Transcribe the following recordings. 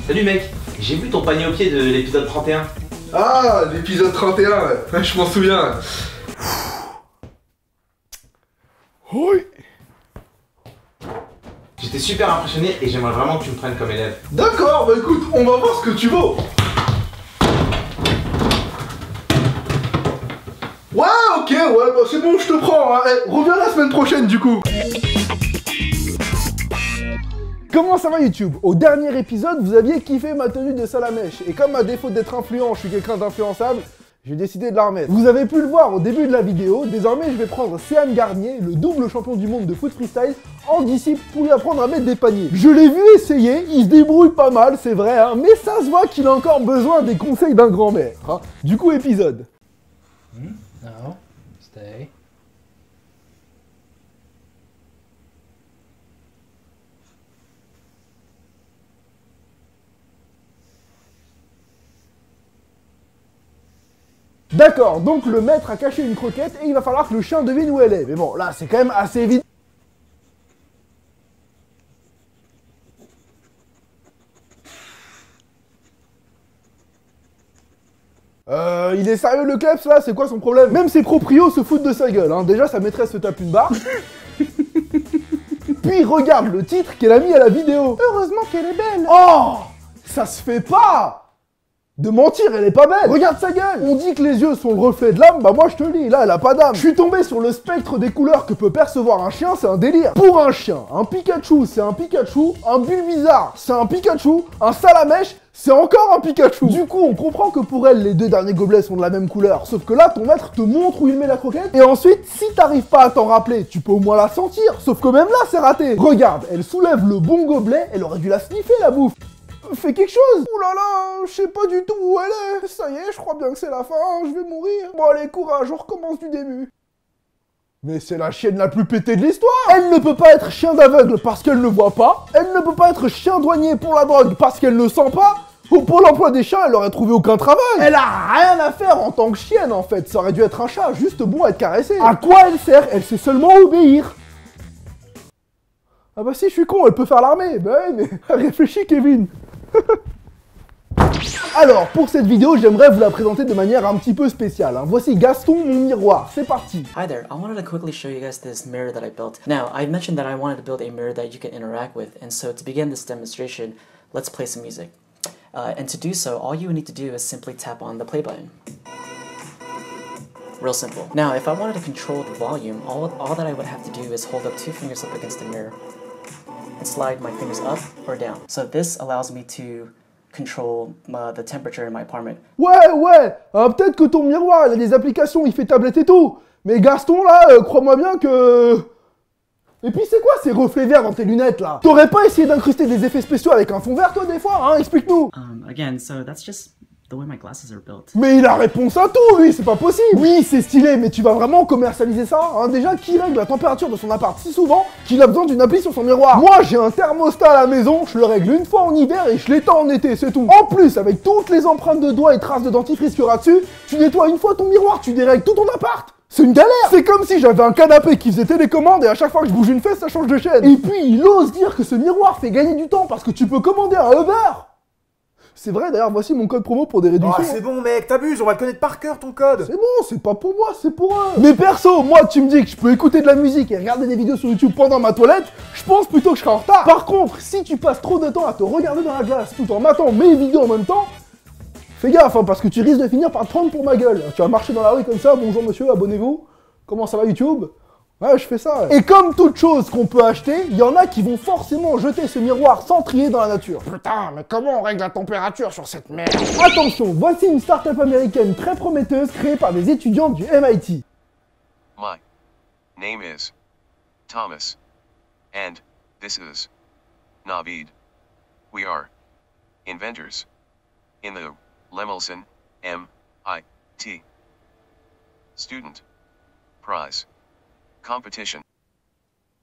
Salut mec, j'ai vu ton panier au pied de l'épisode 31. Ah, l'épisode 31, ouais, je m'en souviens. Oui. J'étais super impressionné et j'aimerais vraiment que tu me prennes comme élève. D'accord, bah écoute, on va voir ce que tu vaux. Ouais, ok, ouais, bah c'est bon, je te prends, hein. Eh, reviens la semaine prochaine du coup. Comment ça va YouTube? Au dernier épisode, vous aviez kiffé ma tenue de Salamèche. Et comme à défaut d'être influent, je suis quelqu'un d'influençable, j'ai décidé de la remettre. Vous avez pu le voir au début de la vidéo, désormais je vais prendre Céane Garnier, le double champion du monde de foot freestyle, en disciple pour lui apprendre à mettre des paniers. Je l'ai vu essayer, il se débrouille pas mal, c'est vrai, hein, mais ça se voit qu'il a encore besoin des conseils d'un grand maître. Hein. Du coup, épisode. No, stay. D'accord, donc le maître a caché une croquette et il va falloir que le chien devine où elle est. Mais bon, là, c'est quand même assez évident. Il est sérieux le Kleps là? C'est quoi son problème? Même ses proprios se foutent de sa gueule, hein. Déjà sa maîtresse se tape une barre. Puis regarde le titre qu'elle a mis à la vidéo. Heureusement qu'elle est belle. Oh, ça se fait pas de mentir, elle est pas belle. Regarde sa gueule. On dit que les yeux sont le reflet de l'âme, bah moi je te le dis, là elle a pas d'âme. Je suis tombé sur le spectre des couleurs que peut percevoir un chien, c'est un délire. Pour un chien, un Pikachu c'est un Pikachu, un Bulbizarre c'est un Pikachu, un Salamèche c'est encore un Pikachu. Du coup on comprend que pour elle les deux derniers gobelets sont de la même couleur, sauf que là ton maître te montre où il met la croquette, et ensuite si t'arrives pas à t'en rappeler, tu peux au moins la sentir, sauf que même là c'est raté. Regarde, elle soulève le bon gobelet, elle aurait dû la sniffer la bouffe. Fais quelque chose. Ouh là là, je sais pas du tout où elle est. Ça y est, je crois bien que c'est la fin, je vais mourir. Bon allez, courage, on recommence du début. Mais c'est la chienne la plus pétée de l'histoire. Elle ne peut pas être chien d'aveugle parce qu'elle ne voit pas. Elle ne peut pas être chien douanier pour la drogue parce qu'elle ne sent pas. Au Pôle emploi des chiens, elle aurait trouvé aucun travail. Elle a rien à faire en tant que chienne en fait. Ça aurait dû être un chat, juste bon à être caressé. À quoi elle sert? Elle sait seulement obéir. Ah bah si, je suis con, elle peut faire l'armée. Bah ouais, mais réfléchis Kevin. Alors, pour cette vidéo, j'aimerais vous la présenter de manière un petit peu spéciale. Hein. Voici Gaston, mon miroir. C'est parti. Hi there, I wanted to quickly show you guys this mirror that I built. Now, I mentioned that I wanted to build a mirror that you can interact with, and so to begin this demonstration, let's play some music. And to do so, all you need to do is simply tap on the play button. Real simple. Now, if I wanted to control the volume, all that I would have to do is hold up 2 fingers up against the mirror and slide my fingers up or down. So this allows me to control the temperature in my apartment. Ouais, peut-être que ton miroir, il a des applications, il fait tablette et tout. Mais Gaston, là, crois-moi bien que... Et puis c'est quoi ces reflets verts dans tes lunettes, là? T'aurais pas essayé d'incruster des effets spéciaux avec un fond vert, toi, des fois, hein? Explique-nous. Again, so that's just the way my glasses are built. Mais il a réponse à tout, lui, c'est pas possible. Oui, c'est stylé, mais tu vas vraiment commercialiser ça, hein? Déjà, qui règle la température de son appart si souvent qu'il a besoin d'une appli sur son miroir? Moi, j'ai un thermostat à la maison, je le règle une fois en hiver et je l'étends en été, c'est tout. En plus, avec toutes les empreintes de doigts et traces de dentifrice qu'il y aura dessus, tu nettoies une fois ton miroir, tu dérègles tout ton appart. C'est une galère. C'est comme si j'avais un canapé qui faisait télécommande et à chaque fois que je bouge une fesse, ça change de chaîne. Et puis, il ose dire que ce miroir fait gagner du temps parce que tu peux commander un Uber. C'est vrai, d'ailleurs, voici mon code promo pour des réductions. Ah, c'est bon, mec, t'abuses, on va le connaître par cœur, ton code. C'est bon, c'est pas pour moi, c'est pour eux. Mais perso, moi, tu me dis que je peux écouter de la musique et regarder des vidéos sur YouTube pendant ma toilette, je pense plutôt que je serai en retard. Par contre, si tu passes trop de temps à te regarder dans la glace tout en matant mes vidéos en même temps, fais gaffe, hein, parce que tu risques de finir par te prendre pour ma gueule. Tu vas marcher dans la rue comme ça, bonjour monsieur, abonnez-vous. Comment ça va YouTube? Ouais, je fais ça. Ouais. Et comme toute chose qu'on peut acheter, il y en a qui vont forcément jeter ce miroir sans trier dans la nature. Putain, mais comment on règle la température sur cette merde? Attention, voici une start-up américaine très prometteuse créée par des étudiants du MIT. My name is Thomas, and this is Navid. We are inventors in the Lemelson MIT Student Prize Competition.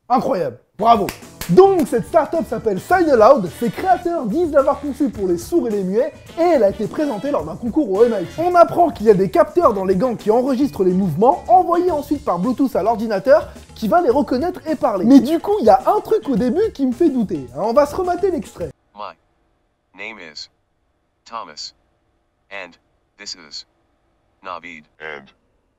Incroyable, bravo. Donc cette startup s'appelle Sign Aloud, ses créateurs disent l'avoir conçue pour les sourds et les muets, et elle a été présentée lors d'un concours au MIT. On apprend qu'il y a des capteurs dans les gants qui enregistrent les mouvements, envoyés ensuite par Bluetooth à l'ordinateur, qui va les reconnaître et parler. Mais du coup, il y a un truc au début qui me fait douter. On va se remater l'extrait. My name is Thomas. And this is Navid. And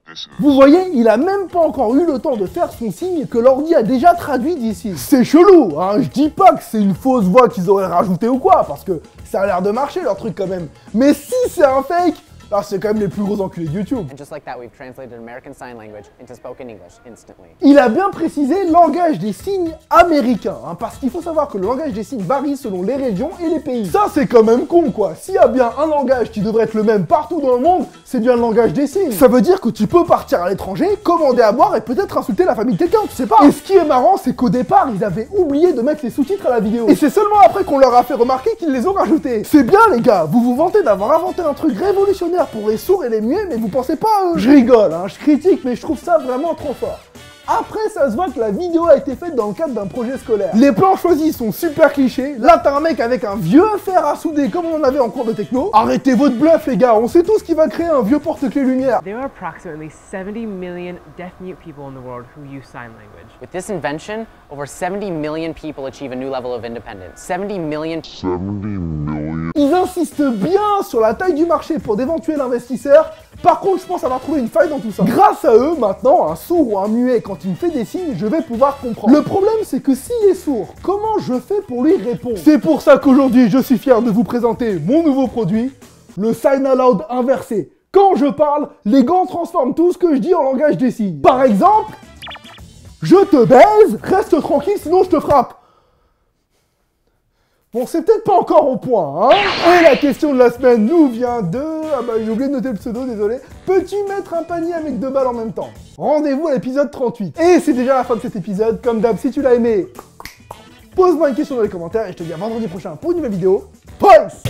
this is... Vous voyez, il a même pas encore eu le temps de faire son signe que l'ordi a déjà traduit d'ici. C'est chelou, hein, je dis pas que c'est une fausse voix qu'ils auraient rajoutée ou quoi, parce que ça a l'air de marcher leur truc quand même. Mais si c'est un fake, alors c'est quand même les plus gros enculés de YouTube. And just like that, we've translated American Sign Language into spoken English instantly. Il a bien précisé langage des signes américain, hein, parce qu'il faut savoir que le langage des signes varie selon les régions et les pays. Ça c'est quand même con quoi, s'il y a bien un langage qui devrait être le même partout dans le monde, c'est bien le langage des signes. Ça veut dire que tu peux partir à l'étranger, commander à boire et peut-être insulter la famille de quelqu'un, tu sais pas. Et ce qui est marrant, c'est qu'au départ, ils avaient oublié de mettre les sous-titres à la vidéo. Et c'est seulement après qu'on leur a fait remarquer qu'ils les ont rajoutés. C'est bien les gars, vous vous vantez d'avoir inventé un truc révolutionnaire pour les sourds et les muets, mais vous pensez pas à eux. Je rigole, hein, je critique, mais je trouve ça vraiment trop fort. Après, ça se voit que la vidéo a été faite dans le cadre d'un projet scolaire. Les plans choisis sont super clichés. Là, t'as un mec avec un vieux fer à souder comme on en avait en cours de techno. Arrêtez votre bluff, les gars. On sait tous qui va créer un vieux porte-clés lumière. There are approximately 70 million deaf-mute people in the world who use sign language. With this invention, over 70 million people achieve a new level of independence. 70 million. Ils insistent bien sur la taille du marché pour d'éventuels investisseurs. Par contre, je pense avoir trouvé une faille dans tout ça. Grâce à eux, maintenant, un sourd ou un muet, quand il me fait des signes, je vais pouvoir comprendre. Le problème, c'est que s'il est sourd, comment je fais pour lui répondre? C'est pour ça qu'aujourd'hui, je suis fier de vous présenter mon nouveau produit, le Sign Aloud inversé. Quand je parle, les gants transforment tout ce que je dis en langage des signes. Par exemple, je te baise, reste tranquille, sinon je te frappe. Bon, c'est peut-être pas encore au point, hein. Et la question de la semaine nous vient de... Ah bah, j'ai oublié de noter le pseudo, désolé. Peux-tu mettre un panier avec 2 balles en même temps? Rendez-vous à l'épisode 38. Et c'est déjà la fin de cet épisode. Comme d'hab, si tu l'as aimé, pose-moi une question dans les commentaires et je te dis à vendredi prochain pour une nouvelle vidéo. Peace!